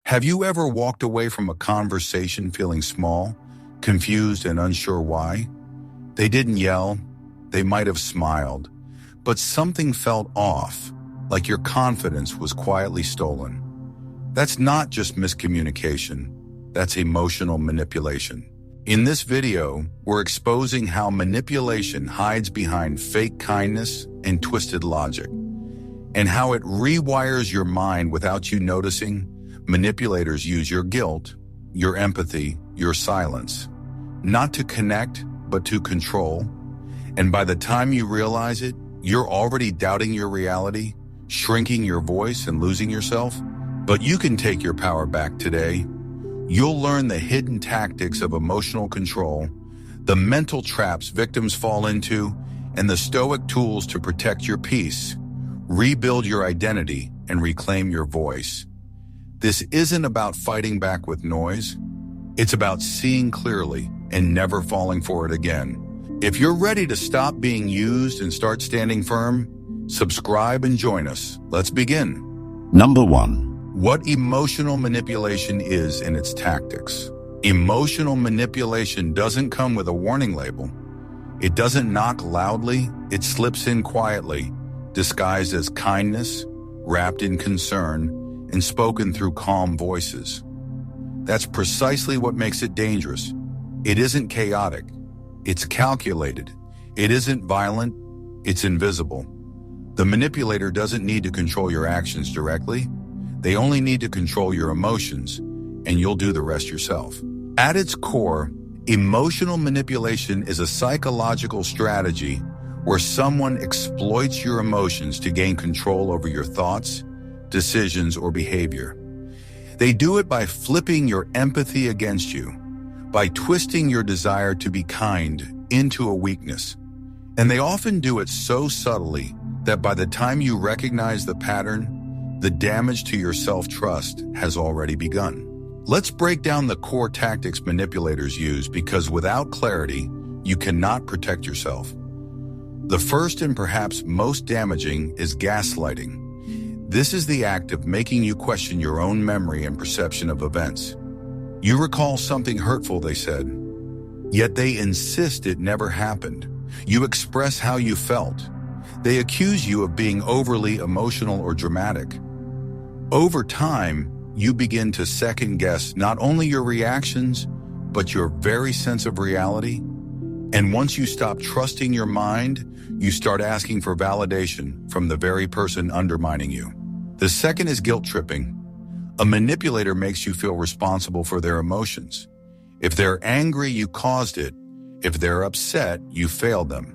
Have you ever walked away from a conversation feeling small, confused, and unsure why? They didn't yell, they might have smiled, but something felt off, like your confidence was quietly stolen. That's not just miscommunication, that's emotional manipulation. In this video, we're exposing how manipulation hides behind fake kindness and twisted logic, and how it rewires your mind without you noticing. Manipulators use your guilt, your empathy, your silence, not to connect, but to control. And by the time you realize it, you're already doubting your reality, shrinking your voice, and losing yourself. But you can take your power back today. You'll learn the hidden tactics of emotional control, the mental traps victims fall into, and the Stoic tools to protect your peace, rebuild your identity, and reclaim your voice. This isn't about fighting back with noise. It's about seeing clearly and never falling for it again. If you're ready to stop being used and start standing firm, subscribe and join us. Let's begin. Number 1. What emotional manipulation is and its tactics. Emotional manipulation doesn't come with a warning label. It doesn't knock loudly, it slips in quietly, disguised as kindness, wrapped in concern, and spoken through calm voices. That's precisely what makes it dangerous. It isn't chaotic, it's calculated. It isn't violent, it's invisible. The manipulator doesn't need to control your actions directly. They only need to control your emotions, and you'll do the rest yourself. At its core, emotional manipulation is a psychological strategy where someone exploits your emotions to gain control over your thoughts, decisions, or behavior. They do it by flipping your empathy against you, by twisting your desire to be kind into a weakness. And they often do it so subtly that by the time you recognize the pattern, the damage to your self-trust has already begun. Let's break down the core tactics manipulators use, because without clarity, you cannot protect yourself. The first and perhaps most damaging is gaslighting. This is the act of making you question your own memory and perception of events. You recall something hurtful they said, yet they insist it never happened. You express how you felt. They accuse you of being overly emotional or dramatic. Over time, you begin to second-guess not only your reactions, but your very sense of reality. And once you stop trusting your mind, you start asking for validation from the very person undermining you. The second is guilt tripping. A manipulator makes you feel responsible for their emotions. If they're angry, you caused it. If they're upset, you failed them.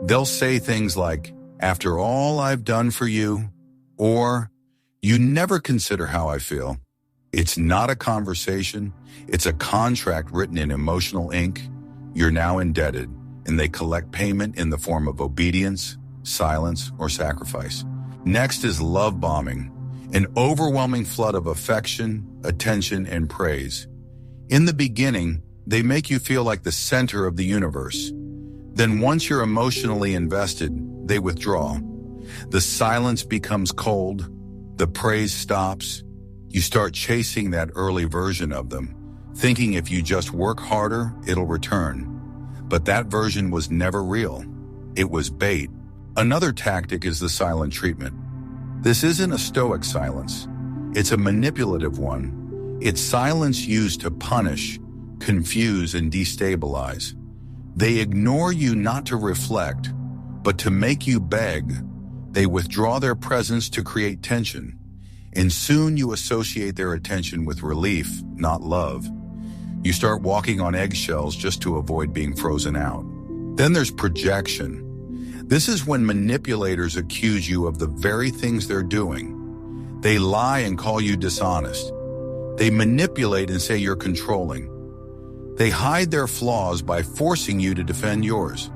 They'll say things like, "After all I've done for you," or "You never consider how I feel." It's not a conversation. It's a contract written in emotional ink. You're now indebted, and they collect payment in the form of obedience, silence, or sacrifice. Next is love bombing, an overwhelming flood of affection, attention, and praise. In the beginning, they make you feel like the center of the universe. Then once you're emotionally invested, they withdraw. The silence becomes cold, the praise stops. You start chasing that early version of them, thinking if you just work harder, it'll return. But that version was never real. It was bait. Another tactic is the silent treatment. This isn't a Stoic silence. It's a manipulative one. It's silence used to punish, confuse, and destabilize. They ignore you not to reflect, but to make you beg. They withdraw their presence to create tension. And soon you associate their attention with relief, not love. You start walking on eggshells just to avoid being frozen out. Then there's projection. This is when manipulators accuse you of the very things they're doing. They lie and call you dishonest. They manipulate and say you're controlling. They hide their flaws by forcing you to defend yours.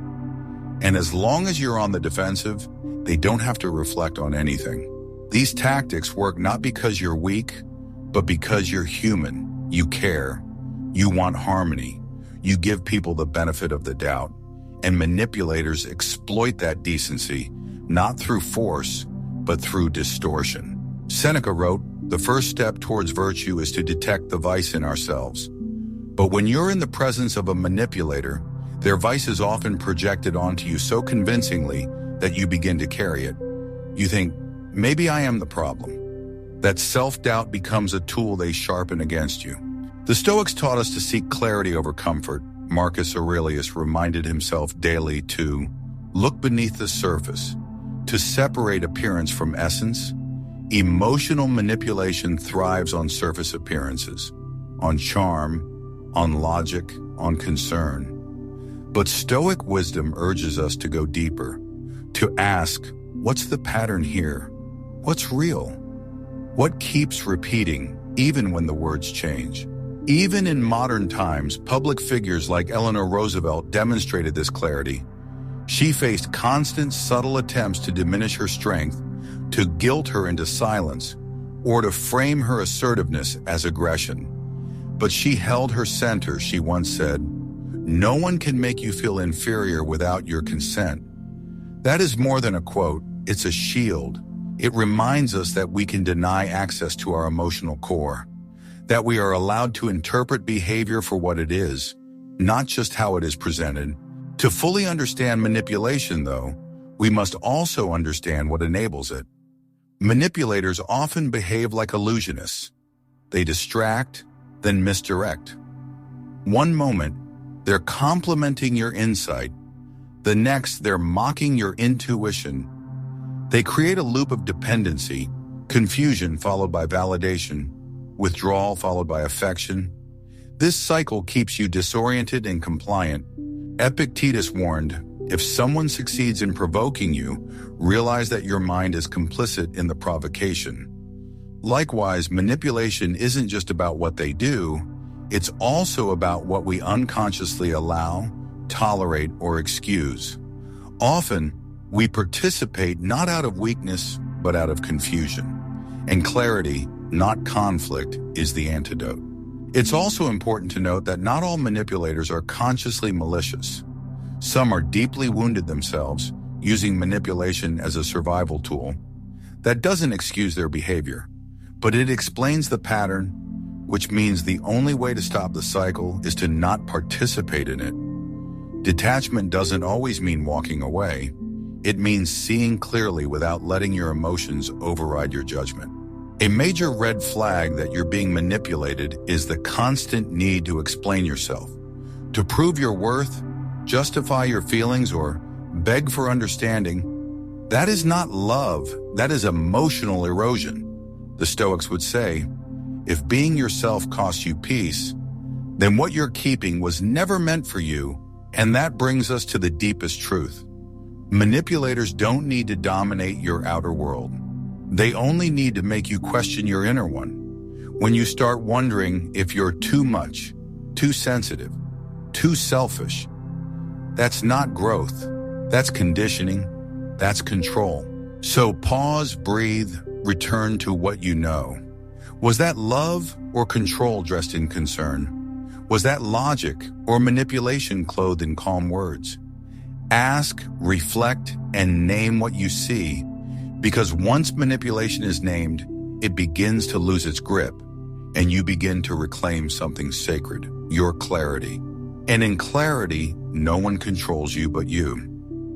And as long as you're on the defensive, they don't have to reflect on anything. These tactics work not because you're weak, but because you're human. You care. You want harmony. You give people the benefit of the doubt. And manipulators exploit that decency, not through force, but through distortion. Seneca wrote, The first step towards virtue is to detect the vice in ourselves. But when you're in the presence of a manipulator, their vice is often projected onto you so convincingly that you begin to carry it. You think, maybe I am the problem. That self-doubt becomes a tool they sharpen against you. The Stoics taught us to seek clarity over comfort. Marcus Aurelius reminded himself daily to look beneath the surface, to separate appearance from essence. Emotional manipulation thrives on surface appearances, on charm, on logic, on concern. But Stoic wisdom urges us to go deeper, to ask, what's the pattern here? What's real? What keeps repeating, even when the words change? Even in modern times, public figures like Eleanor Roosevelt demonstrated this clarity. She faced constant, subtle attempts to diminish her strength, to guilt her into silence, or to frame her assertiveness as aggression. But she held her center. She once said, "No one can make you feel inferior without your consent." That is more than a quote, it's a shield. It reminds us that we can deny access to our emotional core, that we are allowed to interpret behavior for what it is, not just how it is presented. To fully understand manipulation, though, we must also understand what enables it. Manipulators often behave like illusionists. They distract, then misdirect. One moment, they're complimenting your insight. The next, they're mocking your intuition. They create a loop of dependency, confusion followed by validation, withdrawal followed by affection. This cycle keeps you disoriented and compliant. Epictetus warned, if someone succeeds in provoking you, realize that your mind is complicit in the provocation. Likewise, manipulation isn't just about what they do, it's also about what we unconsciously allow, tolerate, or excuse. Often, we participate not out of weakness, but out of confusion. And clarity, not conflict, is the antidote. It's also important to note that not all manipulators are consciously malicious. Some are deeply wounded themselves, using manipulation as a survival tool. That doesn't excuse their behavior, but it explains the pattern, which means the only way to stop the cycle is to not participate in it. Detachment doesn't always mean walking away. It means seeing clearly without letting your emotions override your judgment. A major red flag that you're being manipulated is the constant need to explain yourself, to prove your worth, justify your feelings, or beg for understanding. That is not love, that is emotional erosion. The Stoics would say, if being yourself costs you peace, then what you're keeping was never meant for you, and that brings us to the deepest truth. Manipulators don't need to dominate your outer world. They only need to make you question your inner one. When you start wondering if you're too much, too sensitive, too selfish, that's not growth. That's conditioning. That's control. So pause, breathe, return to what you know. Was that love or control dressed in concern? Was that logic or manipulation clothed in calm words? Ask, reflect, and name what you see, because once manipulation is named, it begins to lose its grip, and you begin to reclaim something sacred, your clarity. And in clarity, no one controls you but you.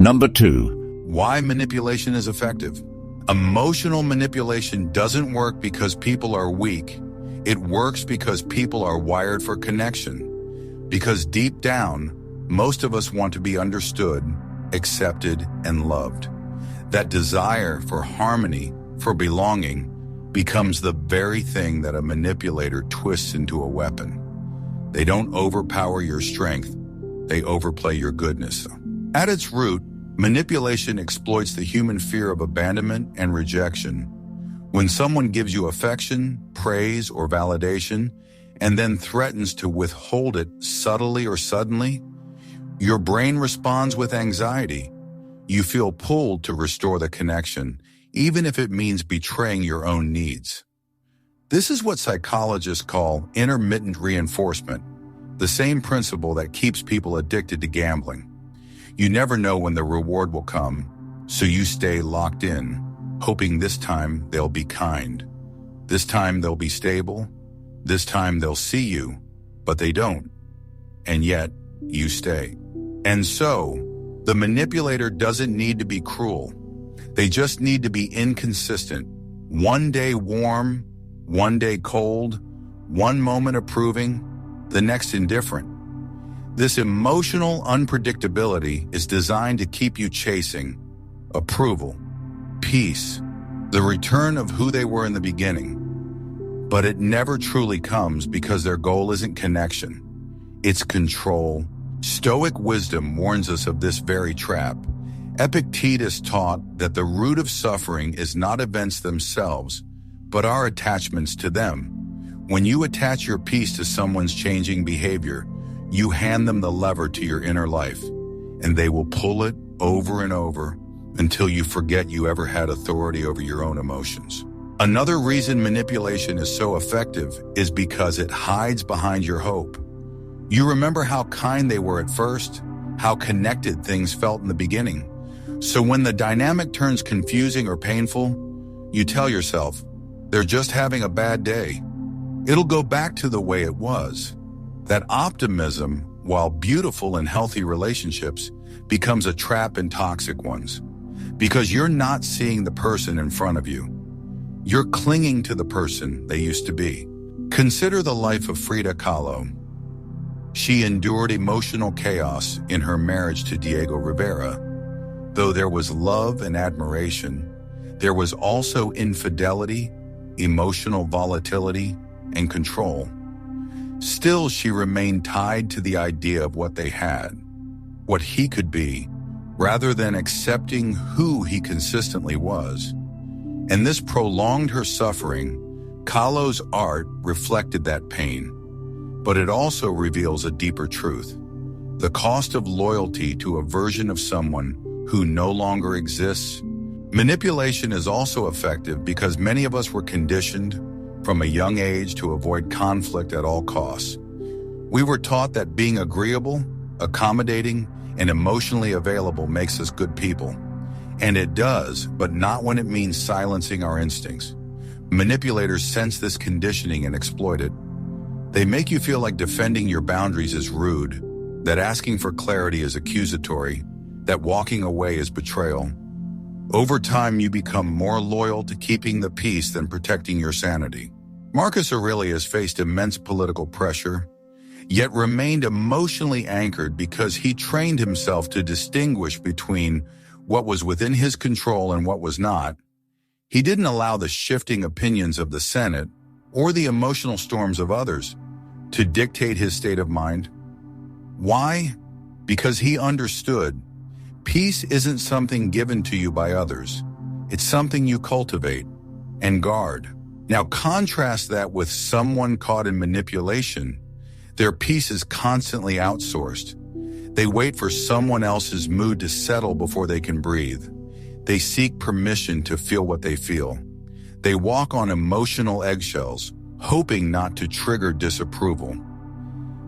Number 2. Why manipulation is effective. Emotional manipulation doesn't work because people are weak. It works because people are wired for connection. Because deep down, most of us want to be understood, accepted, and loved. That desire for harmony, for belonging, becomes the very thing that a manipulator twists into a weapon. They don't overpower your strength, they overplay your goodness. At its root, manipulation exploits the human fear of abandonment and rejection. When someone gives you affection, praise, or validation, and then threatens to withhold it subtly or suddenly, your brain responds with anxiety. You feel pulled to restore the connection, even if it means betraying your own needs. This is what psychologists call intermittent reinforcement, the same principle that keeps people addicted to gambling. You never know when the reward will come, so you stay locked in, hoping this time they'll be kind. This time they'll be stable. This time they'll see you, but they don't. And yet, you stay. And so, the manipulator doesn't need to be cruel. They just need to be inconsistent. One day warm, one day cold, one moment approving, the next indifferent. This emotional unpredictability is designed to keep you chasing approval, peace, the return of who they were in the beginning. But it never truly comes because their goal isn't connection. It's control. Stoic wisdom warns us of this very trap. Epictetus taught that the root of suffering is not events themselves, but our attachments to them. When you attach your peace to someone's changing behavior, you hand them the lever to your inner life, and they will pull it over and over until you forget you ever had authority over your own emotions. Another reason manipulation is so effective is because it hides behind your hope. You remember how kind they were at first, how connected things felt in the beginning. So when the dynamic turns confusing or painful, you tell yourself, they're just having a bad day. It'll go back to the way it was. That optimism, while beautiful in healthy relationships, becomes a trap in toxic ones. Because you're not seeing the person in front of you. You're clinging to the person they used to be. Consider the life of Frida Kahlo. She endured emotional chaos in her marriage to Diego Rivera. Though there was love and admiration, there was also infidelity, emotional volatility, and control. Still, she remained tied to the idea of what they had, what he could be, rather than accepting who he consistently was. And this prolonged her suffering. Kahlo's art reflected that pain, but it also reveals a deeper truth: the cost of loyalty to a version of someone who no longer exists. Manipulation is also effective because many of us were conditioned from a young age to avoid conflict at all costs. We were taught that being agreeable, accommodating, and emotionally available makes us good people. And it does, but not when it means silencing our instincts. Manipulators sense this conditioning and exploit it. They make you feel like defending your boundaries is rude, that asking for clarity is accusatory, that walking away is betrayal. Over time, you become more loyal to keeping the peace than protecting your sanity. Marcus Aurelius faced immense political pressure, yet remained emotionally anchored because he trained himself to distinguish between what was within his control and what was not. He didn't allow the shifting opinions of the Senate or the emotional storms of others to dictate his state of mind. Why? Because he understood peace isn't something given to you by others. It's something you cultivate and guard. Now contrast that with someone caught in manipulation. Their peace is constantly outsourced. They wait for someone else's mood to settle before they can breathe. They seek permission to feel what they feel. They walk on emotional eggshells, hoping not to trigger disapproval.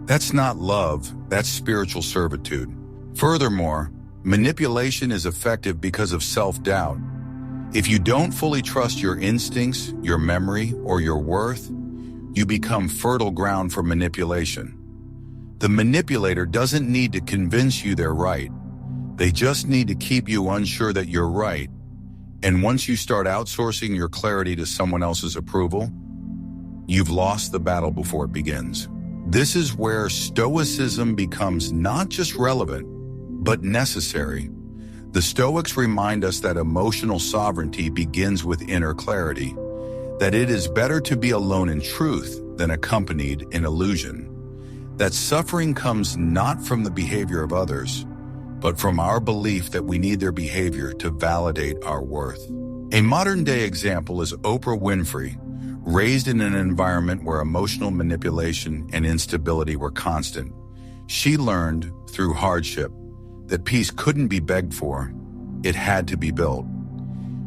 That's not love, that's spiritual servitude. Furthermore, manipulation is effective because of self-doubt. If you don't fully trust your instincts, your memory, or your worth, you become fertile ground for manipulation. The manipulator doesn't need to convince you they're right. They just need to keep you unsure that you're right. And once you start outsourcing your clarity to someone else's approval, you've lost the battle before it begins. This is where Stoicism becomes not just relevant, but necessary. The Stoics remind us that emotional sovereignty begins with inner clarity, that it is better to be alone in truth than accompanied in illusion, that suffering comes not from the behavior of others, but from our belief that we need their behavior to validate our worth. A modern-day example is Oprah Winfrey, raised in an environment where emotional manipulation and instability were constant. She learned, through hardship, that peace couldn't be begged for, it had to be built.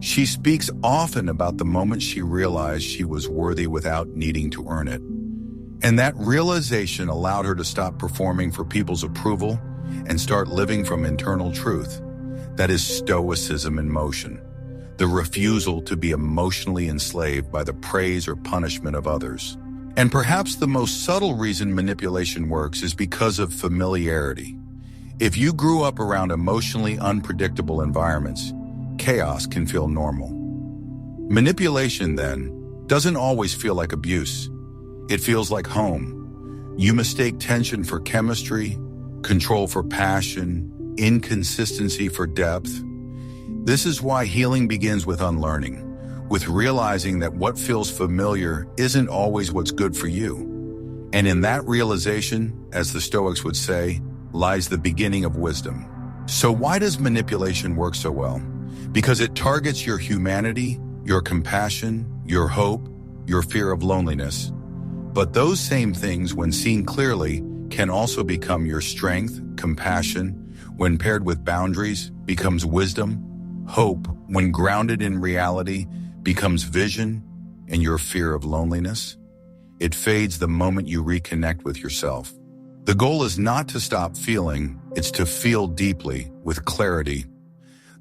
She speaks often about the moment she realized she was worthy without needing to earn it. And that realization allowed her to stop performing for people's approval and start living from internal truth. That is Stoicism in motion. the refusal to be emotionally enslaved by the praise or punishment of others. And perhaps the most subtle reason manipulation works is because of familiarity. If you grew up around emotionally unpredictable environments, chaos can feel normal. Manipulation, then, doesn't always feel like abuse. It feels like home. You mistake tension for chemistry, control for passion, inconsistency for depth. This is why healing begins with unlearning, with realizing that what feels familiar isn't always what's good for you. And in that realization, as the Stoics would say, lies the beginning of wisdom. So why does manipulation work so well? Because it targets your humanity, your compassion, your hope, your fear of loneliness. But those same things, when seen clearly, can also become your strength, compassion, when paired with boundaries, becomes wisdom. Hope, when grounded in reality, becomes vision, and your fear of loneliness. It fades the moment you reconnect with yourself. The goal is not to stop feeling, it's to feel deeply, with clarity.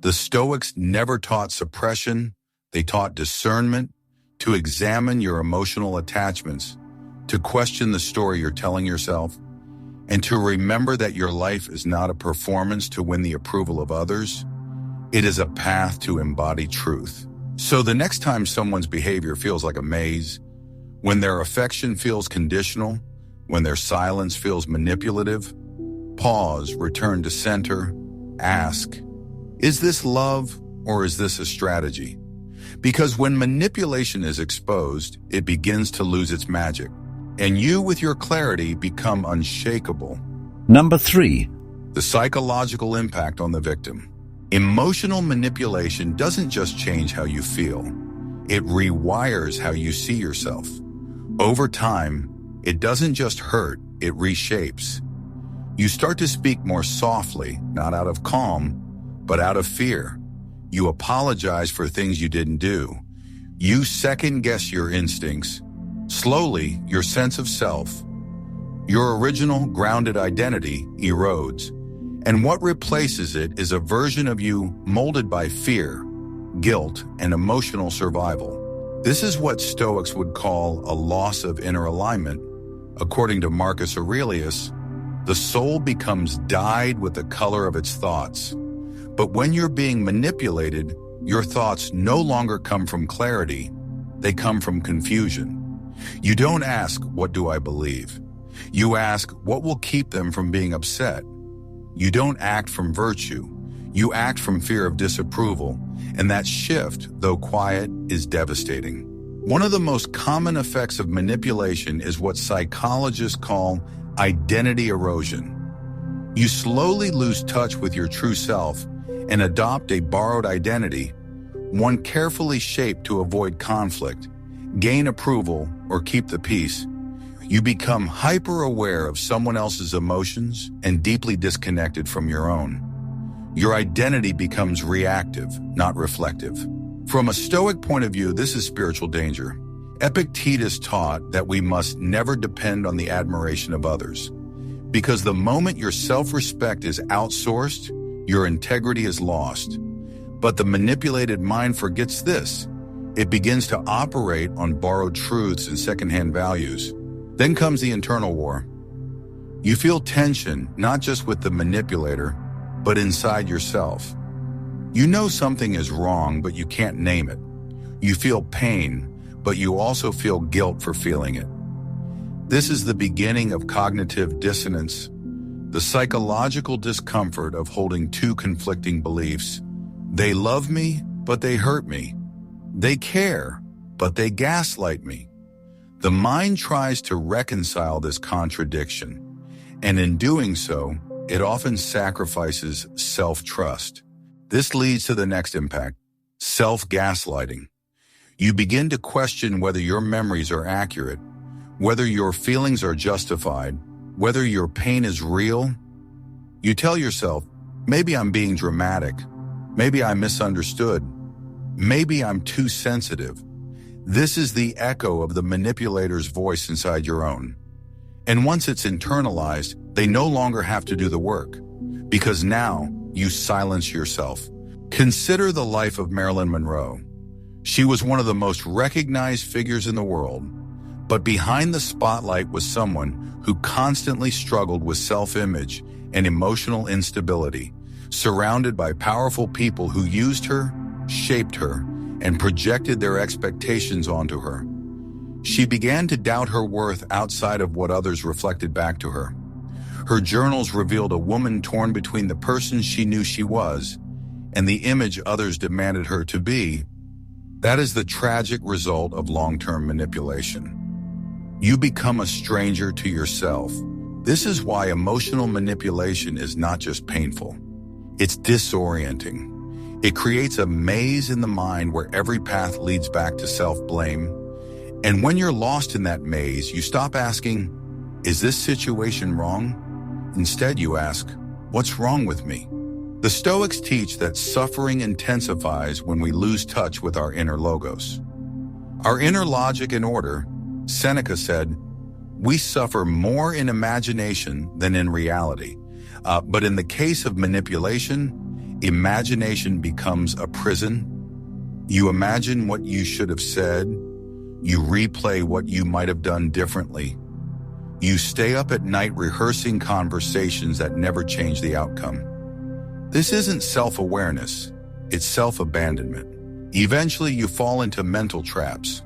The Stoics never taught suppression, they taught discernment, to examine your emotional attachments, to question the story you're telling yourself, and to remember that your life is not a performance to win the approval of others. It is a path to embody truth. So the next time someone's behavior feels like a maze, when their affection feels conditional, when their silence feels manipulative, pause, return to center, ask, is this love or is this a strategy? Because when manipulation is exposed, it begins to lose its magic, and you with your clarity become unshakable. Number 3. The psychological impact on the victim. Emotional manipulation doesn't just change how you feel, it rewires how you see yourself. Over time, it doesn't just hurt, it reshapes. You start to speak more softly, not out of calm, but out of fear. You apologize for things you didn't do. You second-guess your instincts. Slowly, your sense of self, your original grounded identity, erodes. And what replaces it is a version of you molded by fear, guilt, and emotional survival. This is what Stoics would call a loss of inner alignment. According to Marcus Aurelius, the soul becomes dyed with the color of its thoughts. But when you're being manipulated, your thoughts no longer come from clarity, they come from confusion. You don't ask, what do I believe? You ask, what will keep them from being upset? You don't act from virtue, you act from fear of disapproval, and that shift, though quiet, is devastating. One of the most common effects of manipulation is what psychologists call identity erosion. You slowly lose touch with your true self and adopt a borrowed identity, one carefully shaped to avoid conflict, gain approval, or keep the peace. You become hyper-aware of someone else's emotions and deeply disconnected from your own. Your identity becomes reactive, not reflective. From a Stoic point of view, this is spiritual danger. Epictetus taught that we must never depend on the admiration of others, because the moment your self-respect is outsourced, your integrity is lost. But the manipulated mind forgets this. It begins to operate on borrowed truths and secondhand values. Then comes the internal war. You feel tension, not just with the manipulator, but inside yourself. You know something is wrong, but you can't name it. You feel pain, but you also feel guilt for feeling it. This is the beginning of cognitive dissonance, the psychological discomfort of holding two conflicting beliefs. They love me, but they hurt me. They care, but they gaslight me. The mind tries to reconcile this contradiction, and in doing so, it often sacrifices self-trust. This leads to the next impact, self-gaslighting. You begin to question whether your memories are accurate, whether your feelings are justified, whether your pain is real. You tell yourself, maybe I'm being dramatic, maybe I misunderstood, maybe I'm too sensitive. This is the echo of the manipulator's voice inside your own. And once it's internalized, they no longer have to do the work, because now you silence yourself. Consider the life of Marilyn Monroe. She was one of the most recognized figures in the world, but behind the spotlight was someone who constantly struggled with self-image and emotional instability, surrounded by powerful people who used her, shaped her, and projected their expectations onto her. She began to doubt her worth outside of what others reflected back to her. Her journals revealed a woman torn between the person she knew she was and the image others demanded her to be. That is the tragic result of long-term manipulation. You become a stranger to yourself. This is why emotional manipulation is not just painful. It's disorienting. It creates a maze in the mind where every path leads back to self-blame. And when you're lost in that maze, you stop asking, "Is this situation wrong?" Instead, you ask, "What's wrong with me?" The Stoics teach that suffering intensifies when we lose touch with our inner logos. Our inner logic and order, Seneca said, we suffer more in imagination than in reality. But in the case of manipulation, imagination becomes a prison. You imagine what you should have said. You replay what you might have done differently. You stay up at night rehearsing conversations that never change the outcome. This isn't self-awareness, it's self-abandonment. Eventually, you fall into mental traps.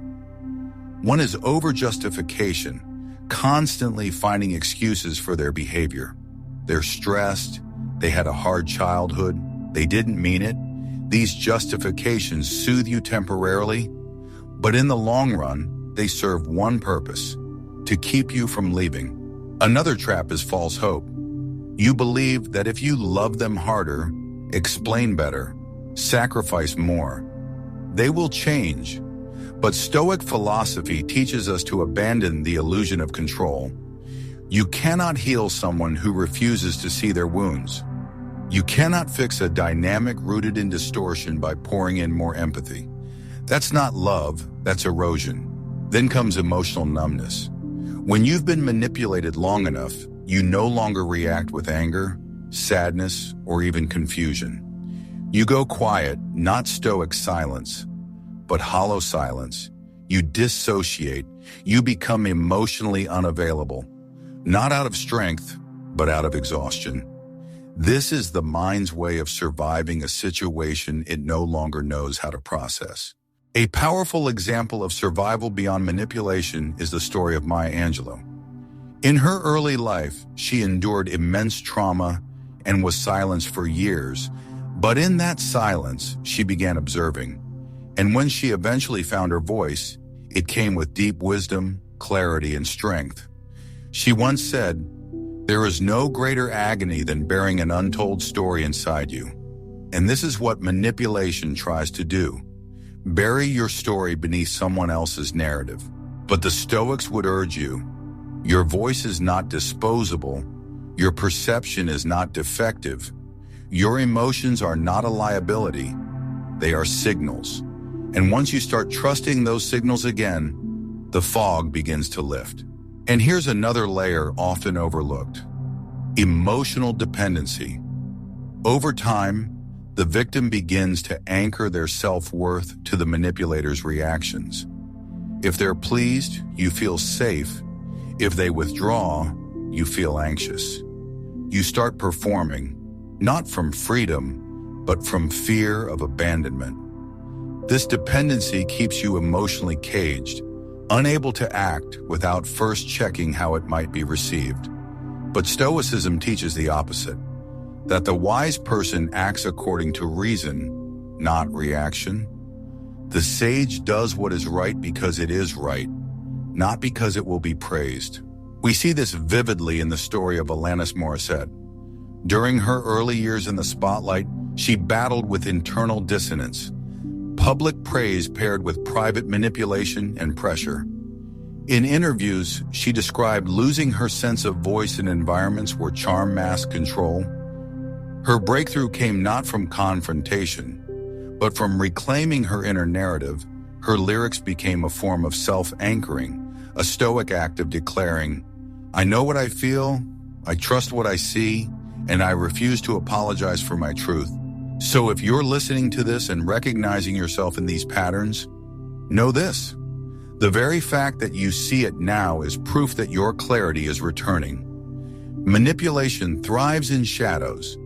One is over-justification, constantly finding excuses for their behavior. They're stressed, they had a hard childhood, they didn't mean it. These justifications soothe you temporarily, but in the long run, they serve one purpose: to keep you from leaving. Another trap is false hope. You believe that if you love them harder, explain better, sacrifice more, they will change. But Stoic philosophy teaches us to abandon the illusion of control. You cannot heal someone who refuses to see their wounds. You cannot fix a dynamic rooted in distortion by pouring in more empathy. That's not love, that's erosion. Then comes emotional numbness. When you've been manipulated long enough, you no longer react with anger, sadness, or even confusion. You go quiet, not stoic silence, but hollow silence. You dissociate. You become emotionally unavailable, not out of strength, but out of exhaustion. This is the mind's way of surviving a situation it no longer knows how to process. A powerful example of survival beyond manipulation is the story of Maya Angelou. In her early life, she endured immense trauma and was silenced for years, but in that silence, she began observing. And when she eventually found her voice, it came with deep wisdom, clarity, and strength. She once said, "There is no greater agony than bearing an untold story inside you." And this is what manipulation tries to do: bury your story beneath someone else's narrative. But the Stoics would urge you, your voice is not disposable. Your perception is not defective. Your emotions are not a liability. They are signals. And once you start trusting those signals again, the fog begins to lift. And here's another layer often overlooked: emotional dependency. Over time, the victim begins to anchor their self-worth to the manipulator's reactions. If they're pleased, you feel safe. If they withdraw, you feel anxious. You start performing, not from freedom, but from fear of abandonment. This dependency keeps you emotionally caged, unable to act without first checking how it might be received. But Stoicism teaches the opposite, that the wise person acts according to reason, not reaction. The sage does what is right because it is right, not because it will be praised. We see this vividly in the story of Alanis Morissette. During her early years in the spotlight, she battled with internal dissonance, public praise paired with private manipulation and pressure. In interviews, she described losing her sense of voice in environments where charm masked control. Her breakthrough came not from confrontation, but from reclaiming her inner narrative. Her lyrics became a form of self-anchoring, a Stoic act of declaring, "I know what I feel, I trust what I see, and I refuse to apologize for my truth." So if you're listening to this and recognizing yourself in these patterns, know this. The very fact that you see it now is proof that your clarity is returning. Manipulation thrives in shadows,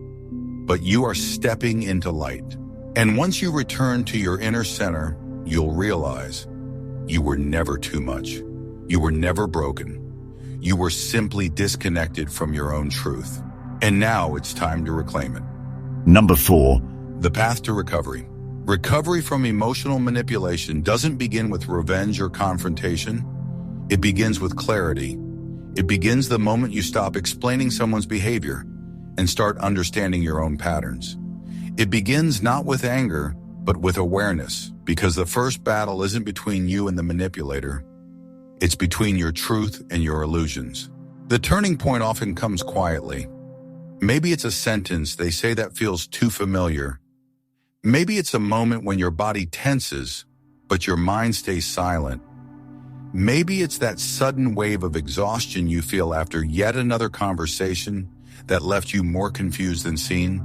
but you are stepping into light. And once you return to your inner center, you'll realize you were never too much. You were never broken. You were simply disconnected from your own truth. And now it's time to reclaim it. Number 4. The path to recovery. Recovery from emotional manipulation doesn't begin with revenge or confrontation. It begins with clarity. It begins the moment you stop explaining someone's behavior and start understanding your own patterns. It begins not with anger, but with awareness, because the first battle isn't between you and the manipulator. It's between your truth and your illusions. The turning point often comes quietly. Maybe it's a sentence they say that feels too familiar. Maybe it's a moment when your body tenses, but your mind stays silent. Maybe it's that sudden wave of exhaustion you feel after yet another conversation that left you more confused than seen.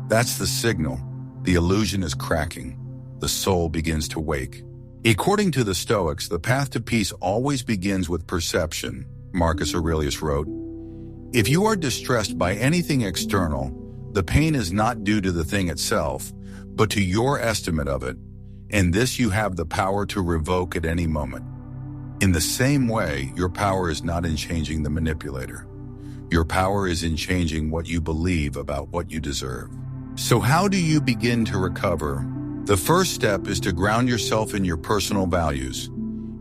That's the signal. The illusion is cracking. The soul begins to wake. According to the Stoics, the path to peace always begins with perception, Marcus Aurelius wrote. If you are distressed by anything external, the pain is not due to the thing itself, but to your estimate of it, and this you have the power to revoke at any moment. In the same way, your power is not in changing the manipulator. Your power is in changing what you believe about what you deserve. So how do you begin to recover? The first step is to ground yourself in your personal values.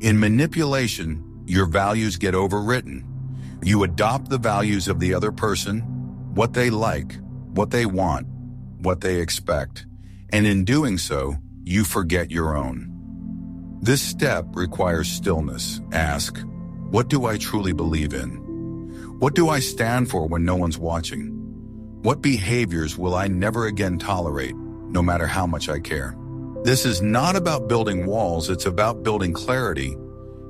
In manipulation, your values get overwritten. You adopt the values of the other person, what they like, what they want, what they expect. And in doing so, you forget your own. This step requires stillness. Ask, what do I truly believe in? What do I stand for when no one's watching? What behaviors will I never again tolerate, no matter how much I care? This is not about building walls, it's about building clarity.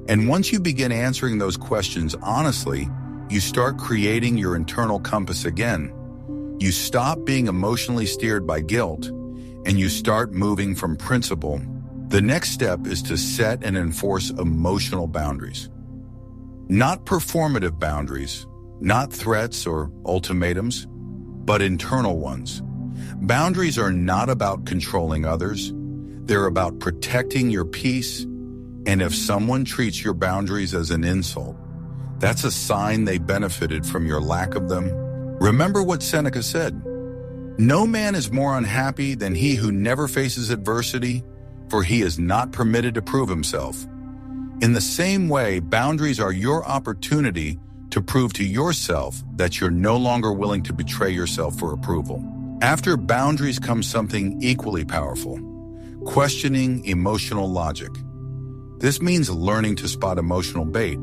And once you begin answering those questions honestly, you start creating your internal compass again. You stop being emotionally steered by guilt, and you start moving from principle. The next step is to set and enforce emotional boundaries. Not performative boundaries, not threats or ultimatums, but internal ones. Boundaries are not about controlling others. They're about protecting your peace. And if someone treats your boundaries as an insult, that's a sign they benefited from your lack of them. Remember what Seneca said, "No man is more unhappy than he who never faces adversity, for he is not permitted to prove himself." In the same way, boundaries are your opportunity to prove to yourself that you're no longer willing to betray yourself for approval. After boundaries comes something equally powerful, questioning emotional logic. This means learning to spot emotional bait.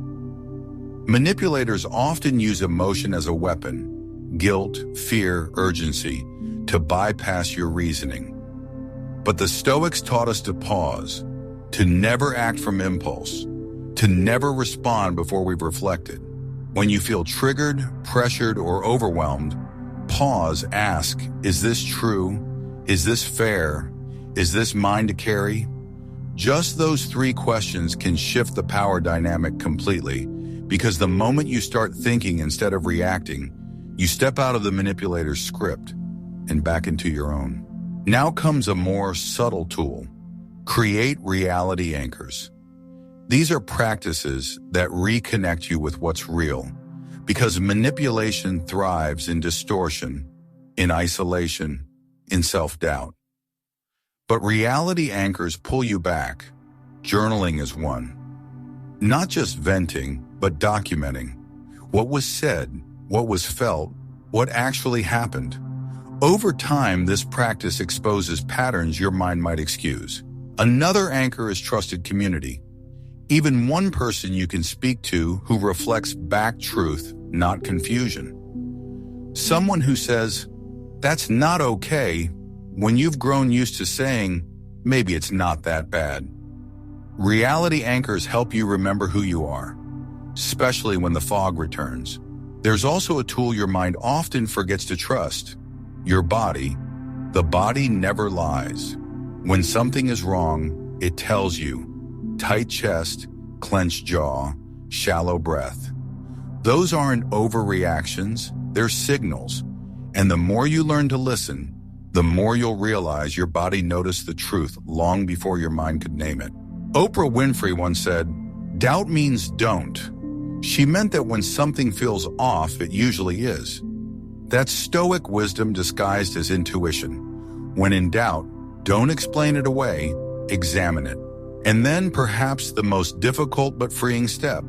Manipulators often use emotion as a weapon, guilt, fear, urgency, to bypass your reasoning. But the Stoics taught us to pause, to never act from impulse, to never respond before we've reflected. When you feel triggered, pressured, or overwhelmed, pause, ask, is this true? Is this fair? Is this mine to carry? Just those 3 questions can shift the power dynamic completely, because the moment you start thinking instead of reacting, you step out of the manipulator's script and back into your own. Now comes a more subtle tool. Create reality anchors. These are practices that reconnect you with what's real, because manipulation thrives in distortion, in isolation, in self-doubt. But reality anchors pull you back. Journaling is one. Not just venting, but documenting. What was said, what was felt, what actually happened. Over time, this practice exposes patterns your mind might excuse. Another anchor is trusted community. Even one person you can speak to who reflects back truth, not confusion. Someone who says, "That's not okay," when you've grown used to saying, "Maybe it's not that bad." Reality anchors help you remember who you are, especially when the fog returns. There's also a tool your mind often forgets to trust: your body. The body never lies. When something is wrong, it tells you. Tight chest, clenched jaw, shallow breath. Those aren't overreactions, they're signals. And the more you learn to listen, the more you'll realize your body noticed the truth long before your mind could name it. Oprah Winfrey once said, "Doubt means don't." She meant that when something feels off, it usually is. That's Stoic wisdom disguised as intuition. When in doubt, don't explain it away, examine it. And then perhaps the most difficult but freeing step.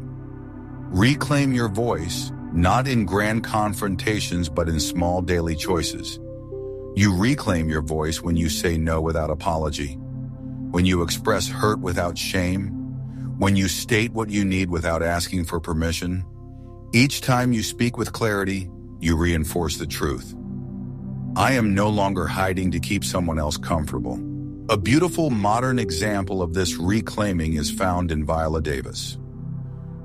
Reclaim your voice, not in grand confrontations but in small daily choices. You reclaim your voice when you say no without apology, when you express hurt without shame, when you state what you need without asking for permission. Each time you speak with clarity, you reinforce the truth. I am no longer hiding to keep someone else comfortable. A beautiful modern example of this reclaiming is found in Viola Davis.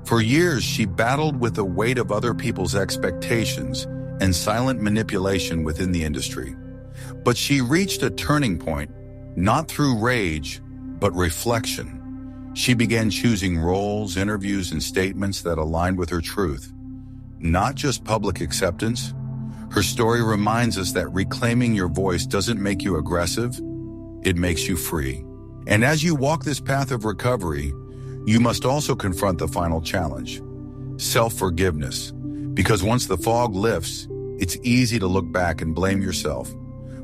For years, she battled with the weight of other people's expectations and silent manipulation within the industry. But she reached a turning point, not through rage, but reflection. She began choosing roles, interviews, and statements that aligned with her truth, not just public acceptance. Her story reminds us that reclaiming your voice doesn't make you aggressive, it makes you free. And as you walk this path of recovery, you must also confront the final challenge, self-forgiveness. Because once the fog lifts, it's easy to look back and blame yourself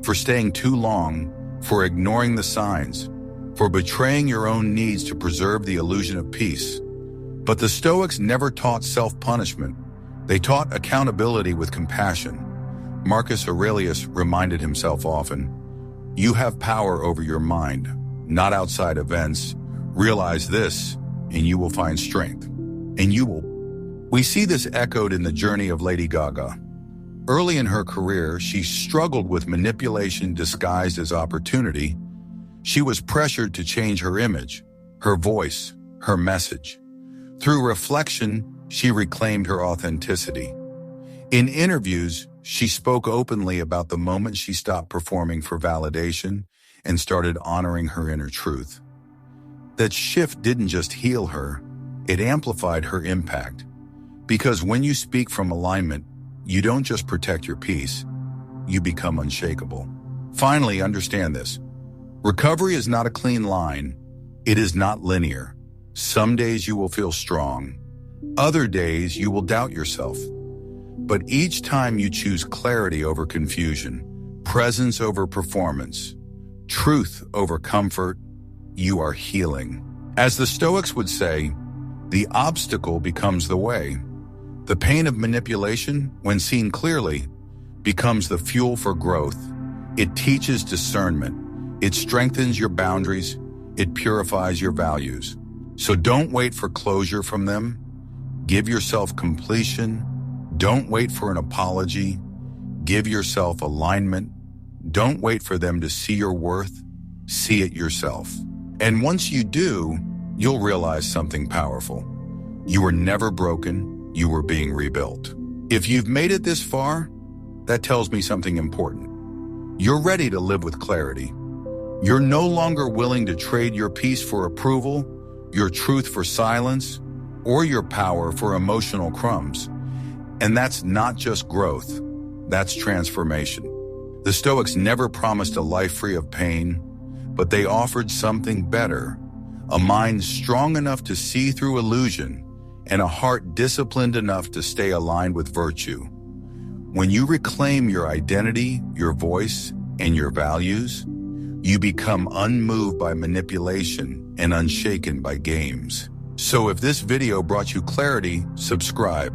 for staying too long, for ignoring the signs, for betraying your own needs to preserve the illusion of peace. But the Stoics never taught self-punishment. They taught accountability with compassion. Marcus Aurelius reminded himself often, "You have power over your mind, not outside events. Realize this, and you will find strength." And you will. We see this echoed in the journey of Lady Gaga. Early in her career, she struggled with manipulation disguised as opportunity. She was pressured to change her image, her voice, her message. Through reflection, she reclaimed her authenticity. In interviews, she spoke openly about the moment she stopped performing for validation and started honoring her inner truth. That shift didn't just heal her, it amplified her impact. Because when you speak from alignment, you don't just protect your peace, you become unshakable. Finally, understand this. Recovery is not a clean line. It is not linear. Some days you will feel strong. Other days you will doubt yourself. But each time you choose clarity over confusion, presence over performance, truth over comfort, you are healing. As the Stoics would say, the obstacle becomes the way. The pain of manipulation, when seen clearly, becomes the fuel for growth. It teaches discernment. It strengthens your boundaries. It purifies your values. So don't wait for closure from them. Give yourself completion. Don't wait for an apology. Give yourself alignment. Don't wait for them to see your worth. See it yourself. And once you do, you'll realize something powerful. You were never broken. You were being rebuilt. If you've made it this far, that tells me something important. You're ready to live with clarity. You're no longer willing to trade your peace for approval, your truth for silence, or your power for emotional crumbs. And that's not just growth, that's transformation. The Stoics never promised a life free of pain, but they offered something better, a mind strong enough to see through illusion, and a heart disciplined enough to stay aligned with virtue. When you reclaim your identity, your voice, and your values, you become unmoved by manipulation and unshaken by games. So if this video brought you clarity, subscribe.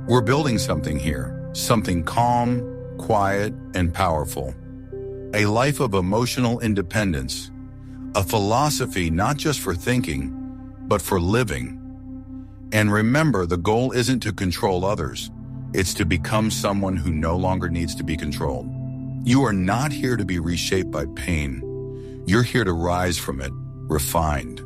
We're building something here, something calm, quiet, and powerful. A life of emotional independence, a philosophy not just for thinking, but for living. And remember, the goal isn't to control others. It's to become someone who no longer needs to be controlled. You are not here to be reshaped by pain. You're here to rise from it, refined.